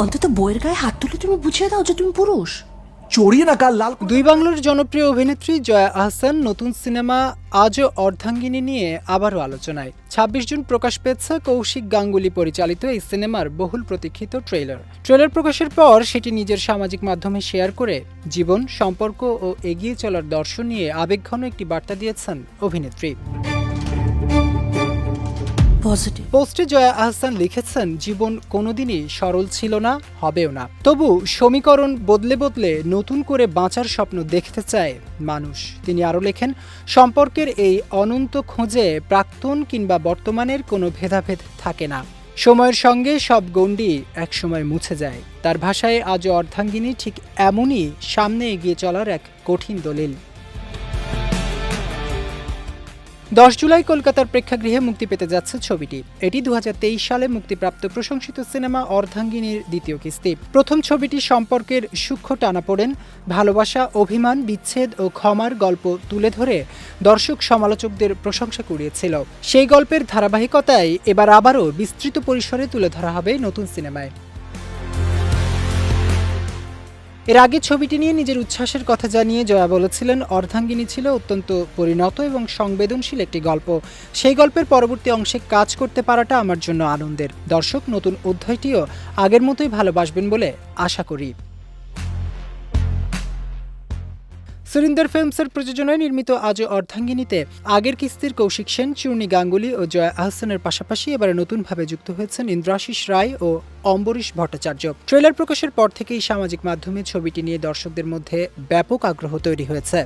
অন্তত বইয়ের গায়ে হাত তুলে তুমি বুঝিয়ে দাও যে তুমি পুরুষ। চড়িয়ে না কাল লাল। দুই বাংলার জনপ্রিয় অভিনেত্রী জয়া আহসান নতুন সিনেমা আজও অর্ধাঙ্গিনী নিয়ে আবারও আলোচনায়। ২৬ জুন প্রকাশ পেয়েছে কৌশিক গাঙ্গুলি পরিচালিত এই সিনেমার বহুল প্রতীক্ষিত ট্রেলার প্রকাশের পর সেটি নিজের সামাজিক মাধ্যমে শেয়ার করে জীবন, সম্পর্ক ও এগিয়ে চলার দর্শন নিয়ে আবেগঘন একটি বার্তা দিয়েছেন অভিনেত্রী। পোস্টে জয়া আহসান লিখেছেন, জীবন কোনোদিনই সরল ছিল না, হবেও না। তবু সমীকরণ বদলে বদলে নতুন করে বাঁচার স্বপ্ন দেখতে চায় মানুষ। তিনি আরও লেখেন, সম্পর্কের এই অনন্ত খোঁজে প্রাক্তন কিংবা বর্তমানের কোনো ভেদাভেদ থাকে না। সময়ের সঙ্গে সব গণ্ডি একসময় মুছে যায়। তার ভাষায় আজও অর্ধাঙ্গিনী ঠিক এমনই সামনে এগিয়ে চলার এক কঠিন দলিল। 10 জুলাই কলকাতার প্রেক্ষাগৃহে মুক্তি পেতে যাচ্ছে ছবিটি। এটি 2023 সালে মুক্তিপ্রাপ্ত প্রশংসিত সিনেমা অর্ধাঙ্গিনীর দ্বিতীয় কিস্তি। প্রথম ছবিটি সম্পর্কের সূক্ষ্ম টানাপোড়েন, ভালোবাসা, অভিমান, বিচ্ছেদ ও ক্ষমার গল্প তুলে ধরে দর্শক সমালোচকদের প্রশংসা কুড়িয়েছিল। সেই গল্পের ধারাবাহিকতায় এবার আবারও বিস্তৃত পরিসরে তুলে ধরা হবে নতুন সিনেমায়। এর আগে ছবিটি নিয়ে নিজের উচ্ছ্বাসের কথা জানিয়ে জয়া বলেছিলেন, অর্ধাঙ্গিনী ছিল অত্যন্ত পরিণত এবং সংবেদনশীল একটি গল্প। সেই গল্পের পরবর্তী অংশে কাজ করতে পারাটা আমার জন্য আনন্দের। দর্শক নতুন অধ্যায়টিও আগের মতোই ভালোবাসবেন বলে আশা করি। সুরিন্দর ফিল্মসের প্রযোজনায় নির্মিত আজও অর্ধাঙ্গিনীতে আগের কিস্তির কৌশিক সেন, চূর্ণী গাঙ্গুলি ও জয়া আহসানের পাশাপাশি এবারে নতুনভাবে যুক্ত হয়েছেন ইন্দ্রাশিস রায় ও অম্বরীশ ভট্টাচার্য। ট্রেলার প্রকাশের পর থেকেই সামাজিক মাধ্যমে ছবিটি নিয়ে দর্শকদের মধ্যে ব্যাপক আগ্রহ তৈরি হয়েছে।